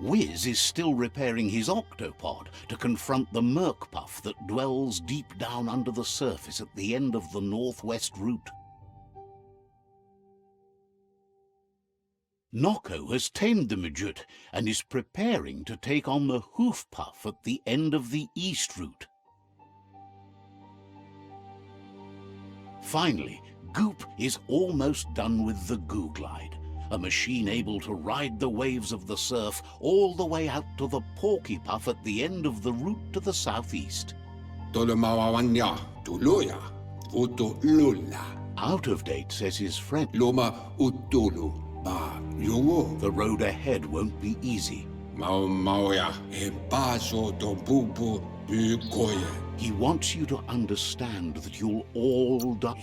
Wiz is still repairing his octopod to confront the Murkpuff that dwells deep down under the surface at the end of the northwest route. Nocco has tamed the midget and is preparing to take on the Hoofpuff at the end of the east route. Finally, Goop is almost done with the Googlide, a machine able to ride the waves of the surf all the way out to the Porkypuff at the end of the route to the southeast. Out of date, says his friend. The road ahead won't be easy. He wants you to understand that you'll all die.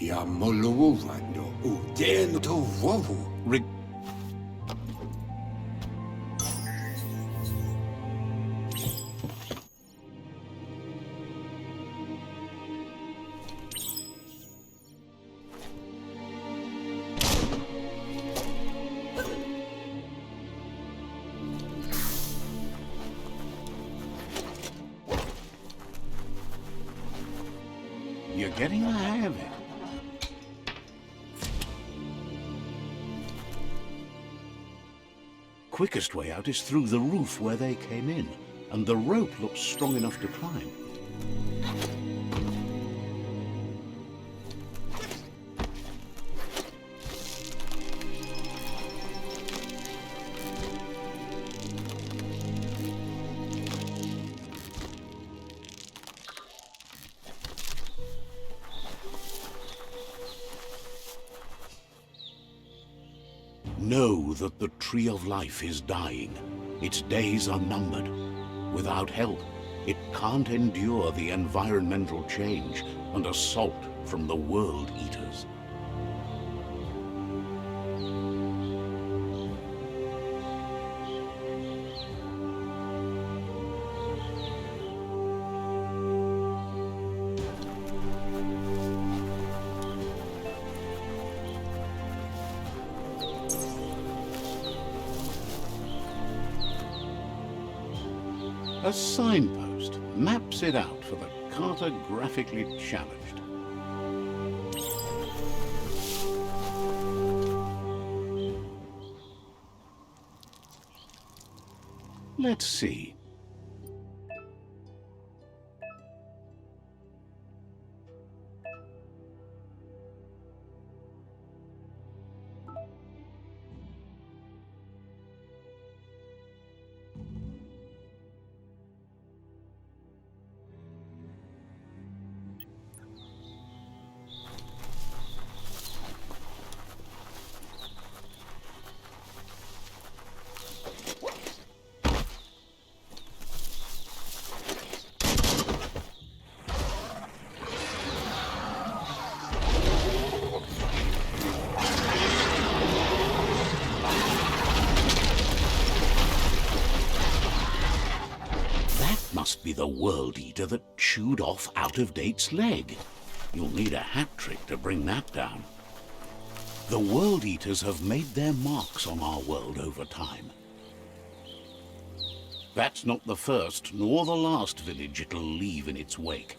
You're getting the hang of it. Quickest way out is through the roof where they came in, and the rope looks strong enough to climb. Know that the Tree of Life is dying. Its days are numbered. Without help, it can't endure the environmental change and assault from the World Eaters. A signpost maps it out for the cartographically challenged. Let's see. Must be the World Eater that chewed off Out of Date's leg. You'll need a hat trick to bring that down. The World Eaters have made their marks on our world over time. That's not the first nor the last village it'll leave in its wake.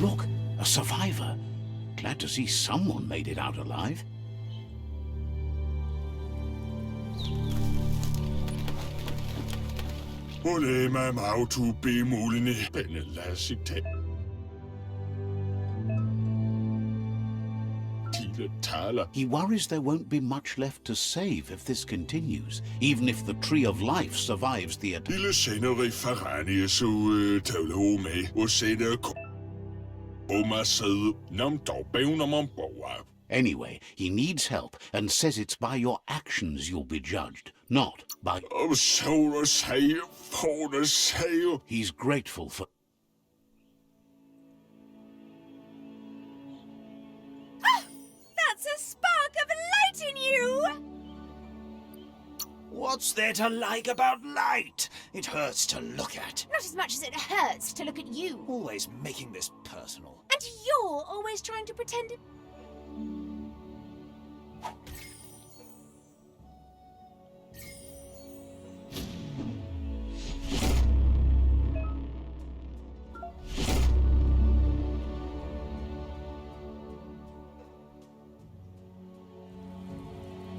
Look, a survivor. Glad to see someone made it out alive. He worries there won't be much left to save if this continues, even if the Tree of Life survives the attack. Anyway, he needs help and says it's by your actions you'll be judged, not by... He's grateful for... That's a spark of light in you! What's there to like about light? It hurts to look at. Not as much as it hurts to look at you. Always making this personal. And you're always trying to pretend it.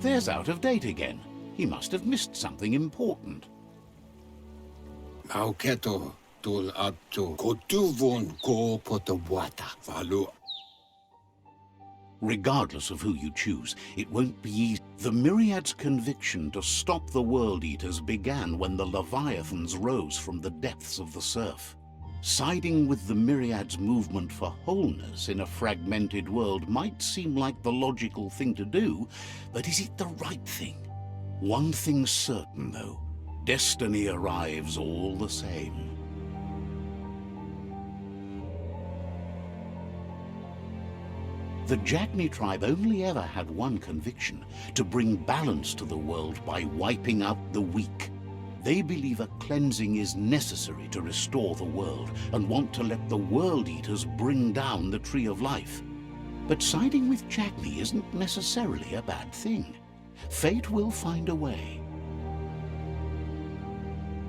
There's out of date again. He must have missed something important. Mauketo tul atu kotuvon ko potawata valu. Regardless of who you choose, it won't be easy. The Myriad's conviction to stop the World Eaters began when the Leviathans rose from the depths of the surf. Siding with the Myriad's movement for wholeness in a fragmented world might seem like the logical thing to do, but is it the right thing? One thing's certain, though. Destiny arrives all the same. The Jagni tribe only ever had one conviction: to bring balance to the world by wiping out the weak. They believe a cleansing is necessary to restore the world and want to let the World Eaters bring down the Tree of Life. But siding with Jagni isn't necessarily a bad thing. Fate will find a way.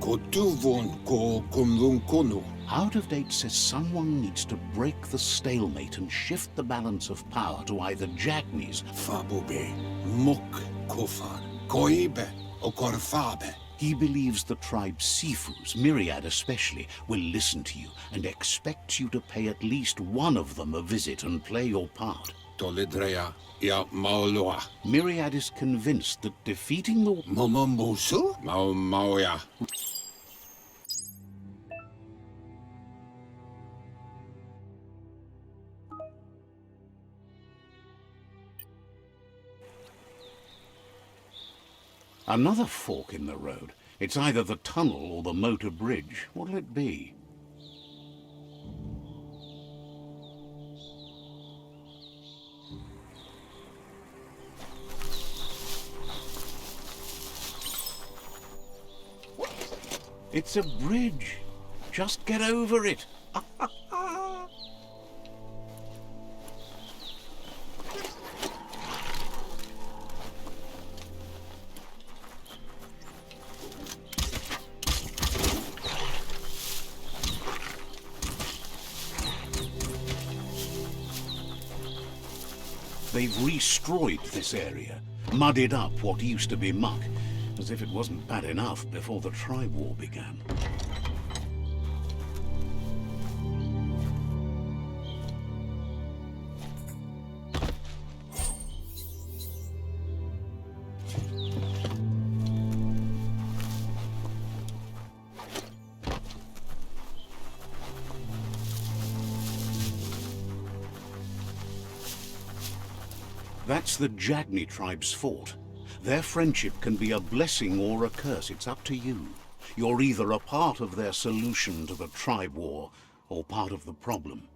Kotuvon ko kumlunkono. Out of Date says someone needs to break the stalemate and shift the balance of power to either Jagni's Fabobe. Mok kofar. Koibe o korfabe. He believes the tribe's Sifus, Myriad especially, will listen to you and expects you to pay at least one of them a visit and play your part. Toledrea ya maoloa. Myriad is convinced that defeating the... Momombusu? Maoya. Another fork in the road. It's either the tunnel or the motor bridge. What'll it be? It's a bridge. Just get over it. They've destroyed this area, muddied up what used to be muck, as if it wasn't bad enough before the tribe war began. That's the Jagni tribe's fort. Their friendship can be a blessing or a curse. It's up to you. You're either a part of their solution to the tribe war or part of the problem.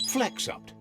Flex up.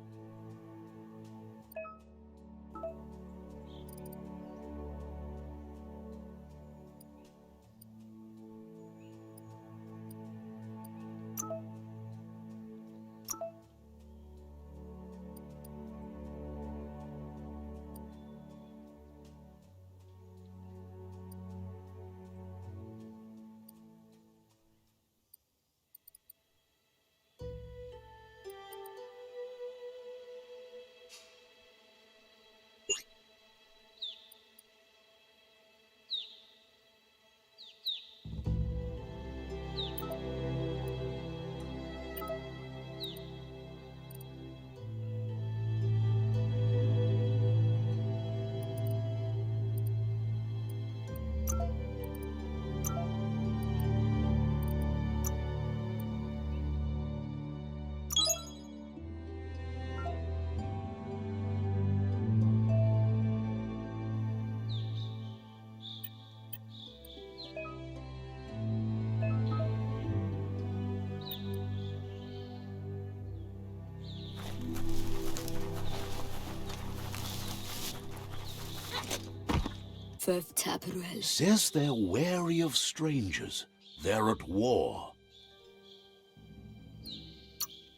Fuf Tapruel. Says they're wary of strangers. They're at war.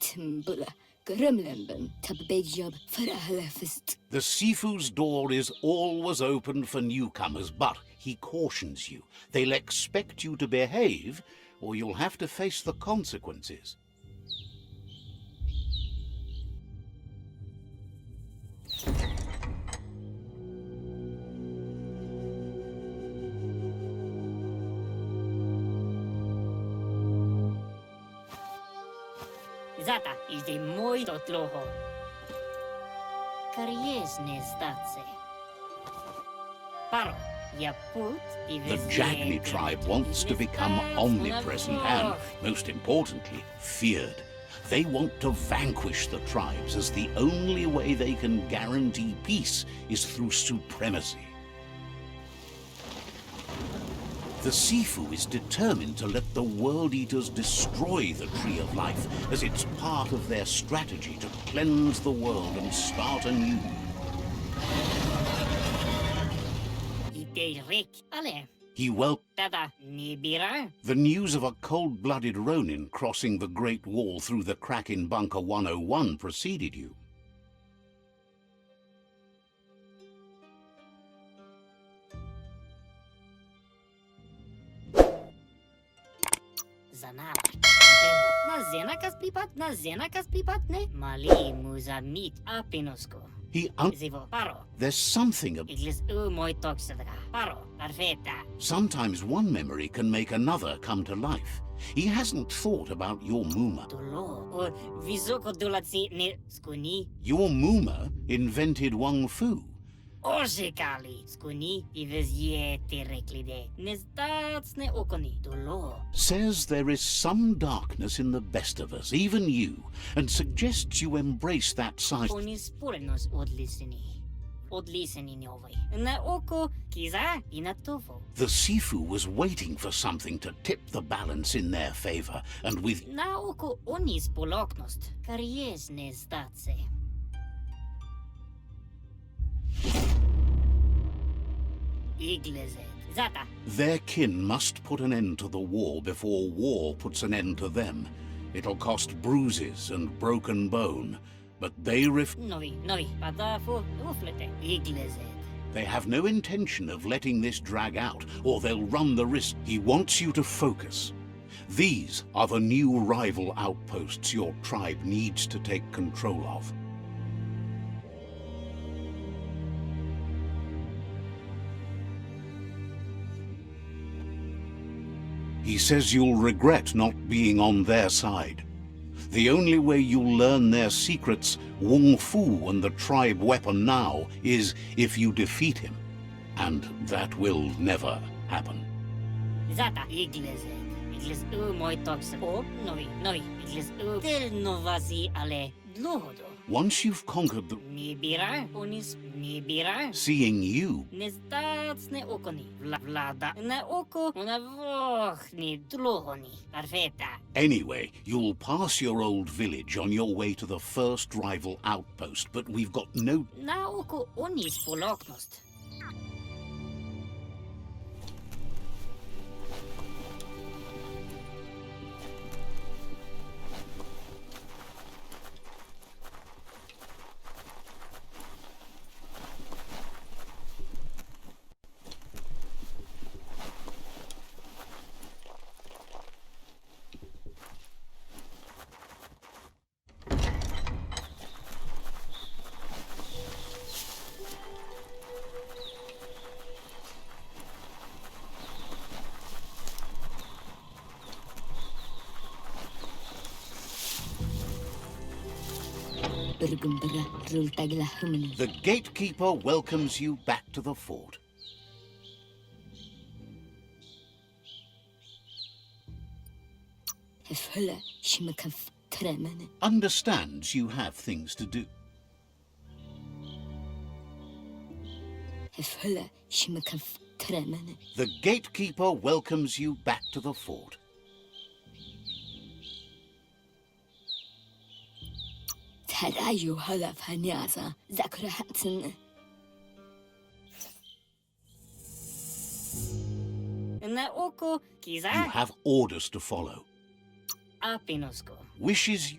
Timbula. Gremlembem. Tabbejob. Farahalafist. The Sifu's door is always open for newcomers, but he cautions you. They'll expect you to behave, or you'll have to face the consequences. Zata is de muito troho. Kariesne zdace. Paro, ja put The Jagni tribe wants to become omnipresent and, most importantly, feared. They want to vanquish the tribes, as the only way they can guarantee peace is through supremacy. The Sifu is determined to let the World Eaters destroy the Tree of Life, as it's part of their strategy to cleanse the world and start anew. He The news of a cold-blooded Ronin crossing the Great Wall through the crack in Bunker 101 preceded you. There's something Sometimes one memory can make another come to life. He hasn't thought about your Muma. Your Muma invented Wang Fu. Says there is some darkness in the best of us, even you, and suggests you embrace that side. The Sifu was waiting for something to tip the balance in their favor, and with their kin must put an end to the war before war puts an end to them. It'll cost bruises and broken bone, but they They have no intention of letting this drag out, or they'll run the risk. He wants you to focus. These are the new rival outposts your tribe needs to take control of. He says you'll regret not being on their side. The only way you'll learn their secrets, Wung Fu and the tribe weapon now, is if you defeat him. And that will never happen. Once you've conquered the... Seeing you... Anyway, you'll pass your old village on your way to the first rival outpost, but we've got no... The gatekeeper welcomes you back to the fort. Understands you have things to do. The gatekeeper welcomes you back to the fort. Tuna oko, kiza, You have orders to follow. apinosko. Wishes you...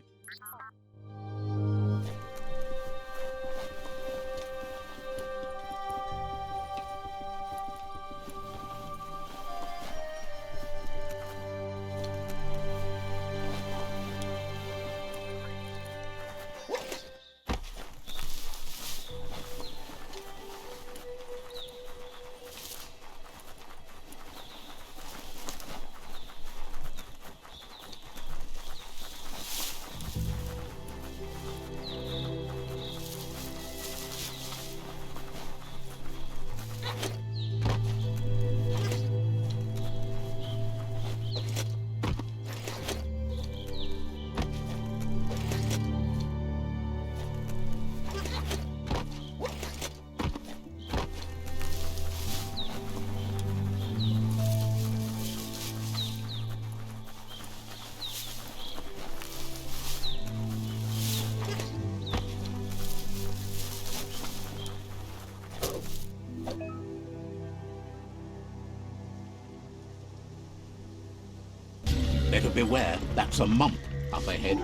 Better beware, that's a mump up ahead.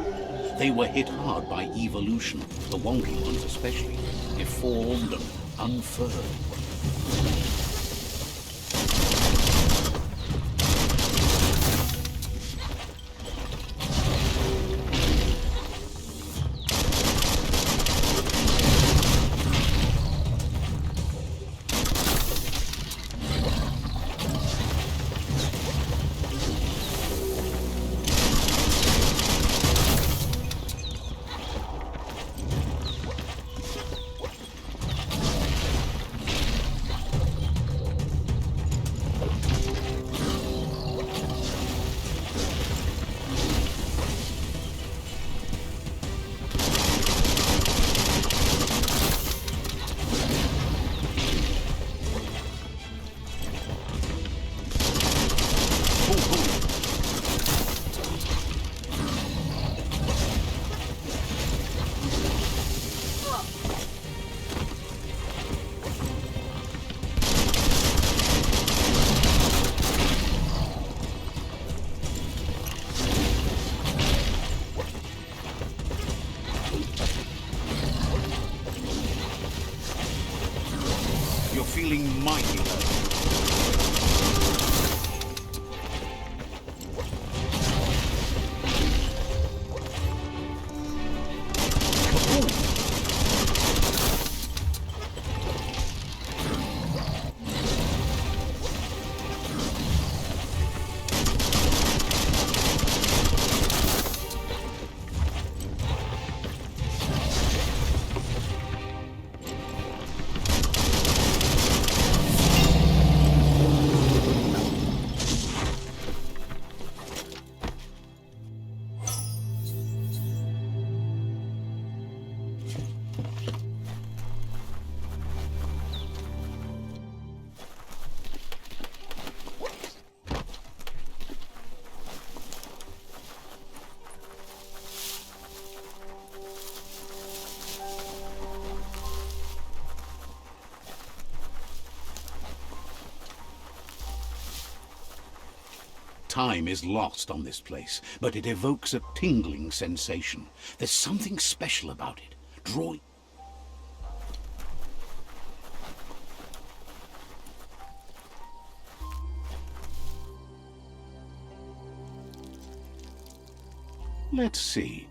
They were hit hard by evolution, the wonky ones especially, deformed and unfurled. You're feeling mighty low. Time is lost on this place, but it evokes a tingling sensation. There's something special about it. Drawing... Let's see.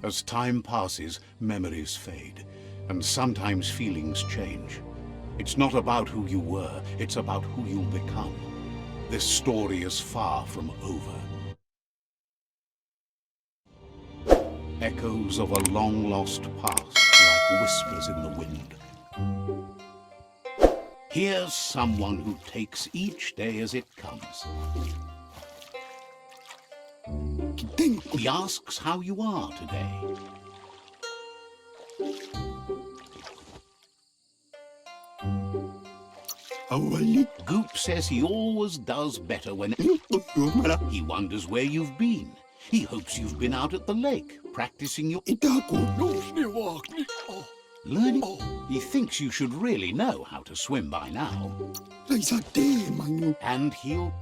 As time passes, memories fade, and sometimes feelings change. It's not about who you were, it's about who you'll become. This story is far from over. Echoes of a long-lost past, like whispers in the wind. Here's someone who takes each day as it comes. He asks how you are today. Awali. Goop says he always does better when he wonders where you've been. He hopes you've been out at the lake, practicing your learning. He thinks you should really know how to swim by now. And he'll...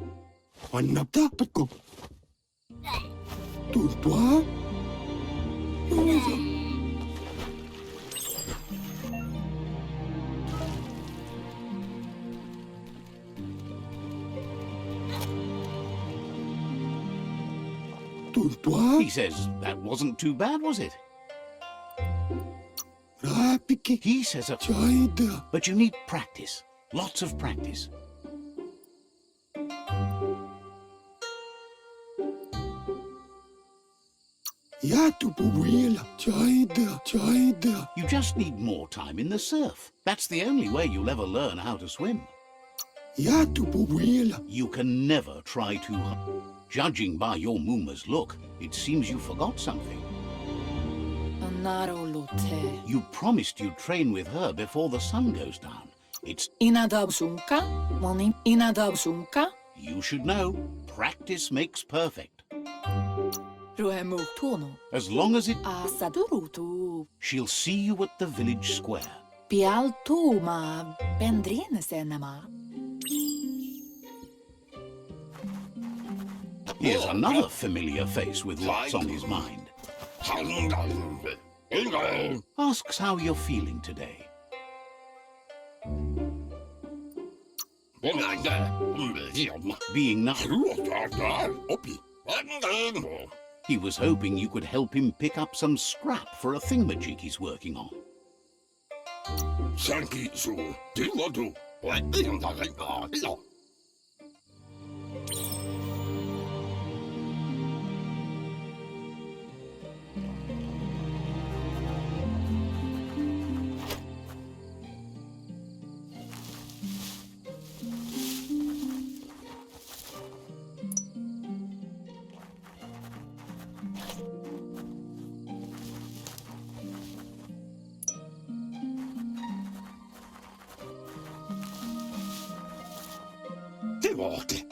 He says that wasn't too bad, was it? He says but you need practice. Lots of practice. You just need more time in the surf. That's the only way you'll ever learn how to swim. You can never try too hard. Judging by your Mooma's look, it seems you forgot something. You promised you'd train with her before the sun goes down. It's... You should know. Practice makes perfect. As long as it... She'll see you at the village square. Here's another familiar face with lots on his mind. Asks how you're feeling today. Being nice. He was hoping you could help him pick up some scrap for a thingamajig he's working on.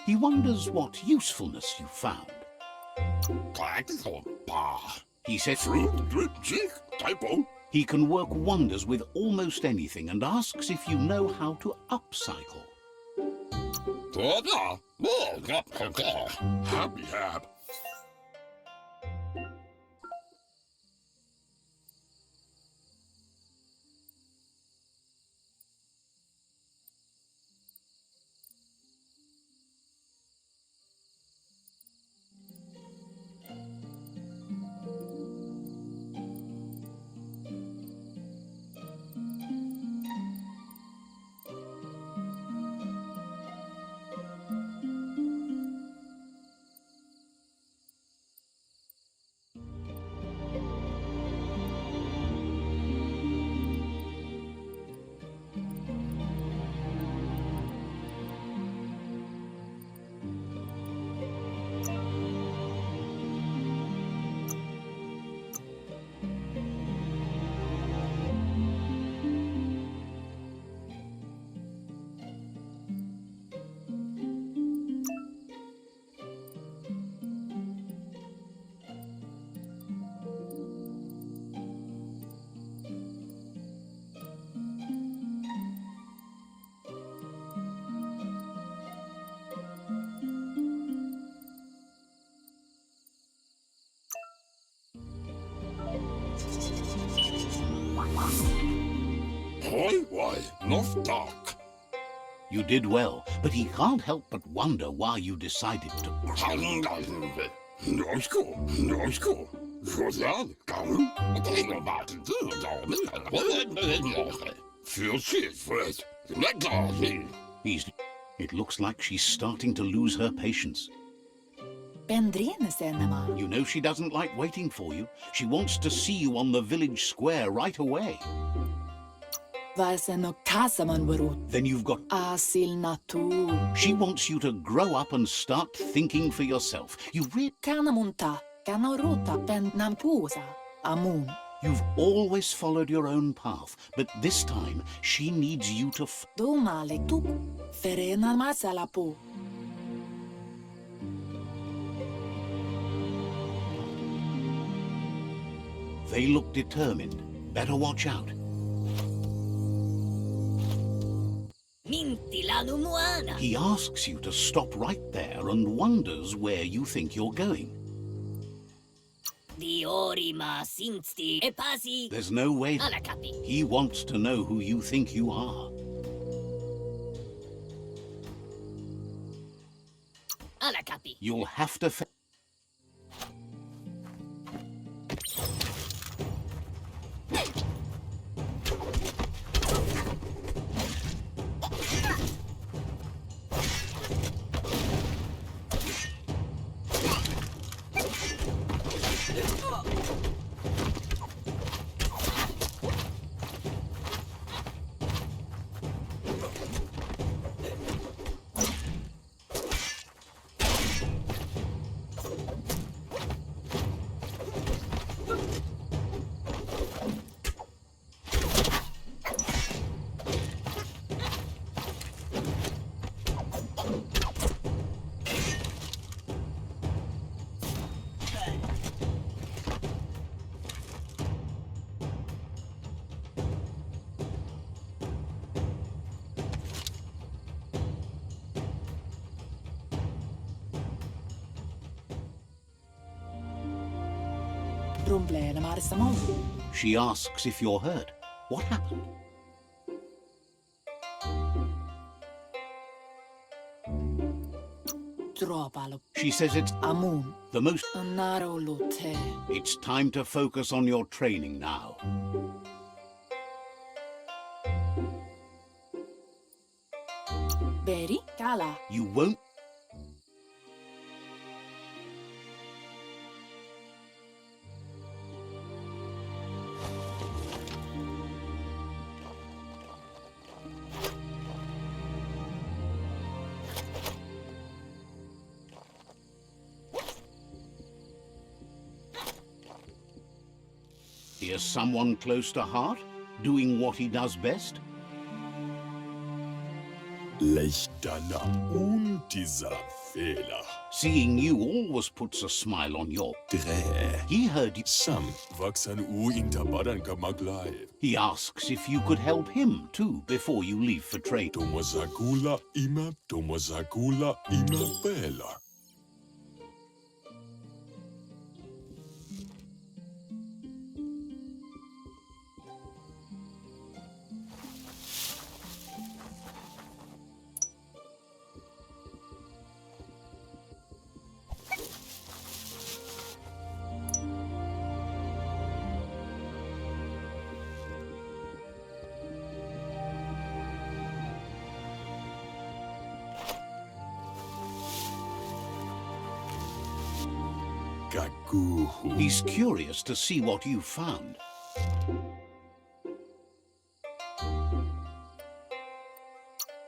He wonders what usefulness you found. He says he can work wonders with almost anything and asks if you know how to upcycle. You did well, but he can't help but wonder why you decided to... It looks like she's starting to lose her patience. You know she doesn't like waiting for you. She wants to see you on the village square right away. Then you've got... She wants you to grow up and start thinking for yourself. You You've always followed your own path, but this time she needs you to Domale tu. Ferena masalapo. They look determined. Better watch out. Minti la numuana. He asks you to stop right there and wonders where you think you're going. Di orima sinsti e pasi. There's no way. Alla capi. He wants to know who you think you are. Alla capi. You'll have to Rumblele marsamon. She asks if you're hurt. What happened? Tropalo. She says it's Amun. the most. Anaro lote. It's time to focus on your training now. Beri kala. You won't. Here's someone close to heart, doing what he does best. Lechtana und dieser Fehler. Seeing you always puts a smile on your... Dreh. He heard you. Sam vaksan u intabadan kamaglai. He asks if you could help him, too, before you leave for trade. Tomazagula ima bela. Kakuhu. He's curious to see what you found.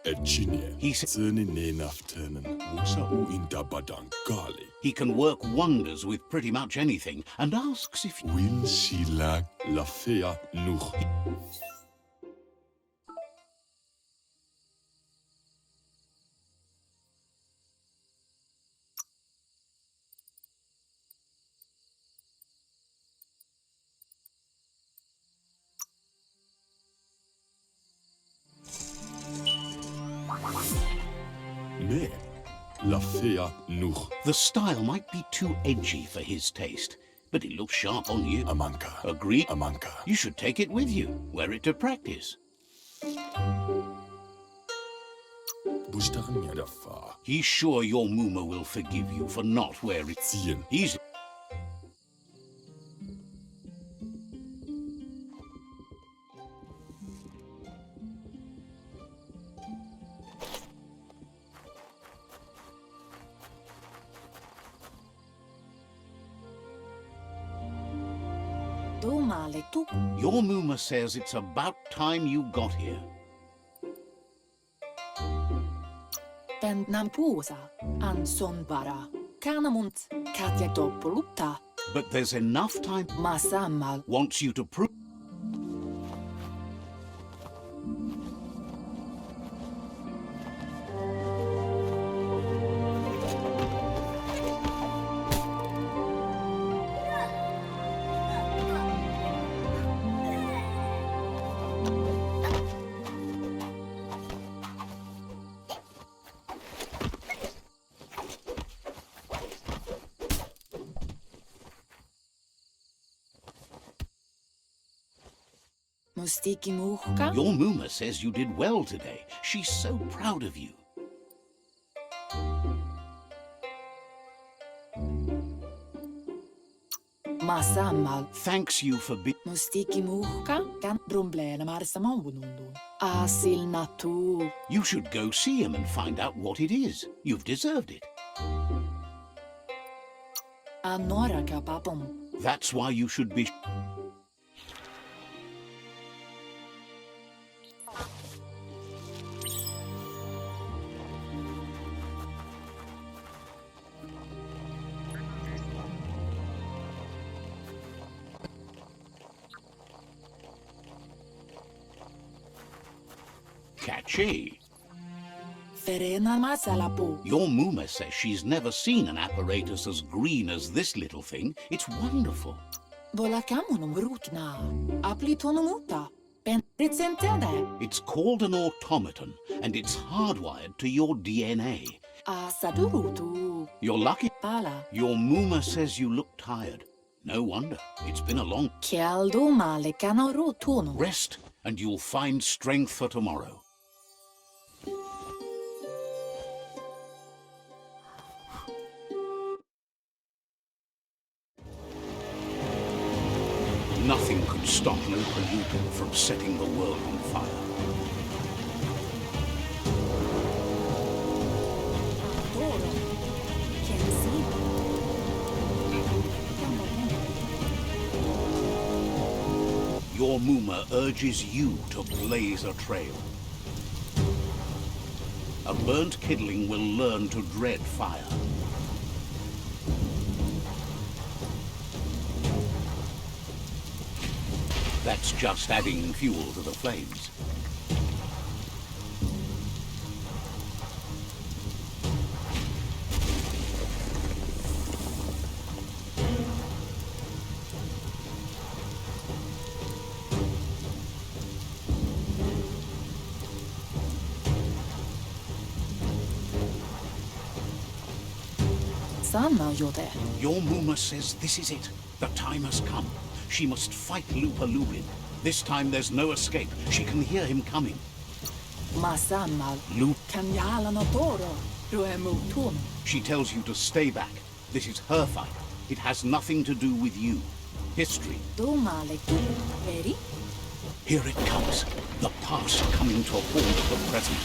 Echinie. He says Zene nenaftenen. Musa u intabadan kali. he can work wonders with pretty much anything and asks if... Win silag la fea nuch. Me. La fea nuch. The style might be too edgy for his taste, but it looks sharp on you. Amanka. Agreed? Amanka. You should take it with you, wear it to practice. Bustachen yadafa. He's sure your Muma will forgive you for not wearing... Ziehen. He's... Domale tu. Your Muma says it's about time you got here. Ben nampusa. An son bara. Kanamunt. Katja doppelutta. But there's enough time Masammal. wants you to prove. Mustiki muhka. Your Muma says you did well today. She's so proud of you. Masammal. Thanks you for being. Mustiki muhka. Kan brumblena marsamawunundun. Asil natu. You should go see him and find out what it is. You've deserved it. Anora kapapom. That's why you should be. Catchy. Ferena masalapu. Your Muma says she's never seen an apparatus as green as this little thing. It's wonderful. Volakamunum rutna. Aplitonumuta. Penritsentede. It's called an automaton, and it's hardwired to your DNA. Asadurutu. You're lucky. Pala. Your Muma says you look tired. No wonder. It's been a long Kialdo male kanarutunu. rest, and you'll find strength for tomorrow. Nothing could stop Biomutant from setting the world on fire. Toro. Kensi. Your Muma urges you to blaze a trail. A burnt kidling will learn to dread fire. That's just adding fuel to the flames. Sanna jote. Your Muma says this is it. The time has come. She must fight Lupa Lupin. This time there's no escape. She can hear him coming. Masammal. Lup. Kanjala no toro. Ruemutunu. She tells you to stay back. This is her fight. It has nothing to do with you. History. Domale tu. Veri? Here it comes. The past coming to haunt the present.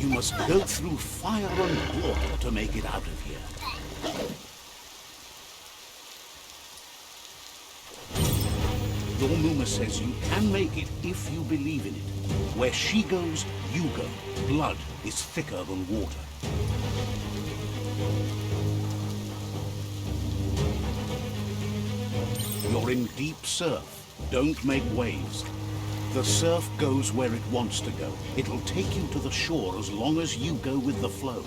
You must go through fire and water to make it out of here. Your Muma says you can make it if you believe in it. Where she goes, you go. Blood is thicker than water. You're in deep surf. Don't make waves. The surf goes where it wants to go. It'll take you to the shore as long as you go with the flow.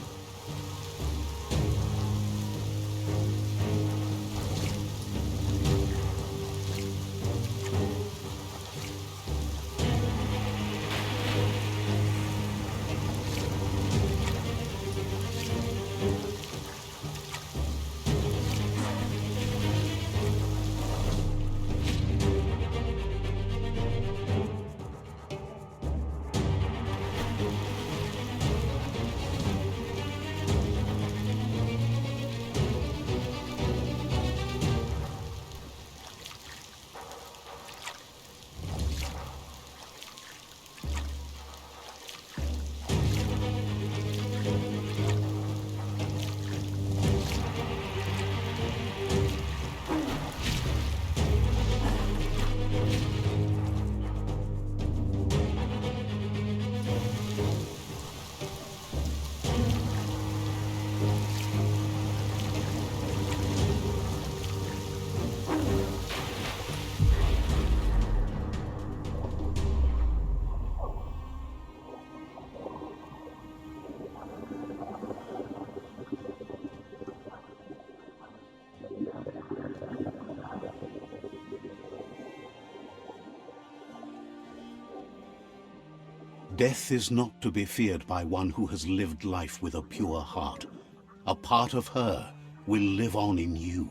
Death is not to be feared by one who has lived life with a pure heart. A part of her will live on in you.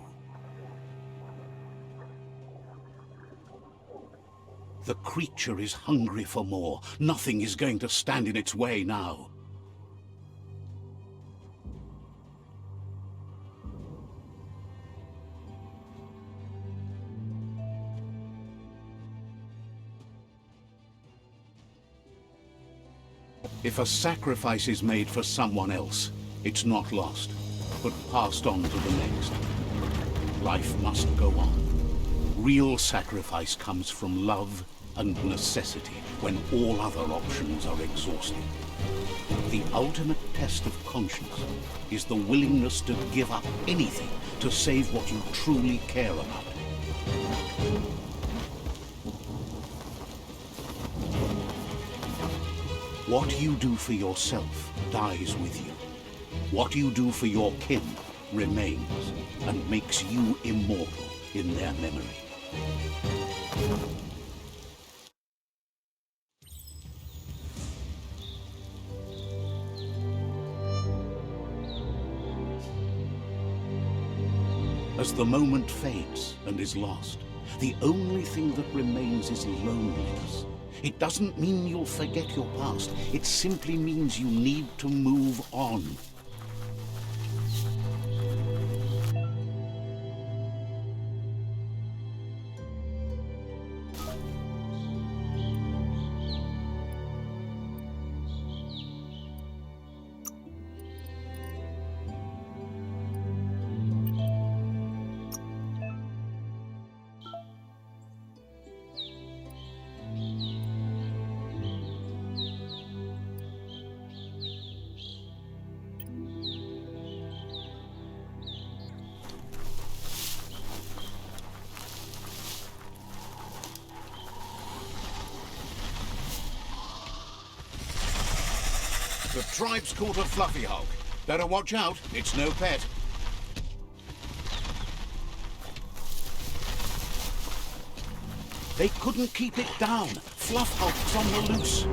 The creature is hungry for more. Nothing is going to stand in its way now. If a sacrifice is made for someone else, it's not lost, but passed on to the next. Life must go on. Real sacrifice comes from love and necessity when all other options are exhausted. The ultimate test of conscience is the willingness to give up anything to save what you truly care about. What you do for yourself dies with you. What you do for your kin remains and makes you immortal in their memory. As the moment fades and is lost, the only thing that remains is loneliness. It doesn't mean you'll forget your past. It simply means you need to move on. The tribe's called a fluffy hulk. Better watch out, it's no pet. They couldn't keep it down. Fluff hulk's on the loose.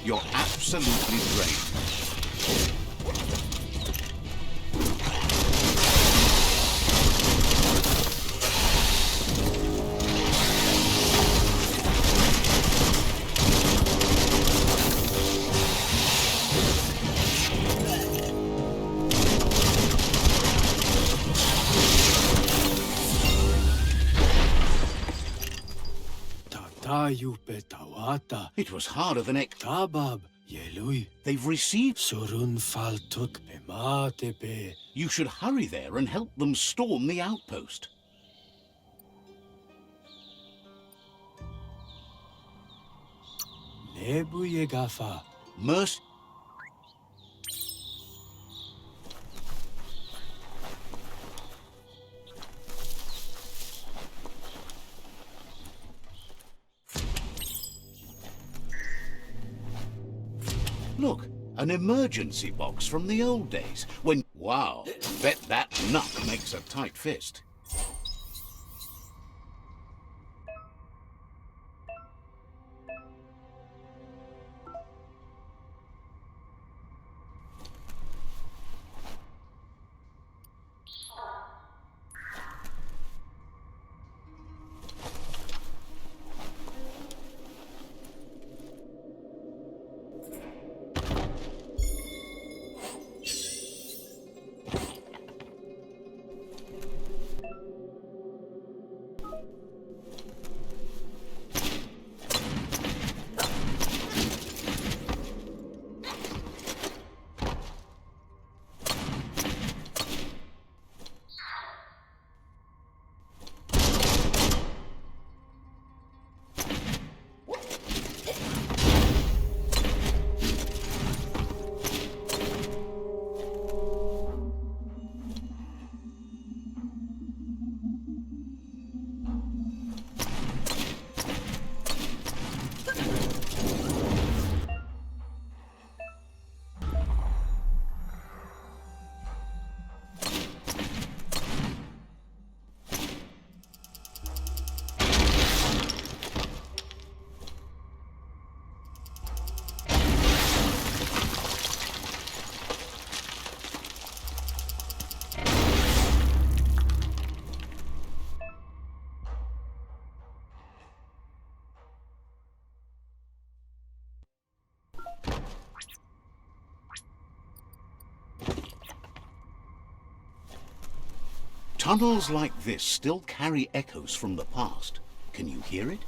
You're absolutely drained. It was harder than it. They've received. You should hurry there and help them storm the outpost. Mercy. Look, an emergency box from the old days when... Wow, bet that nut makes a tight fist. Tunnels like this still carry echoes from the past. Can you hear it?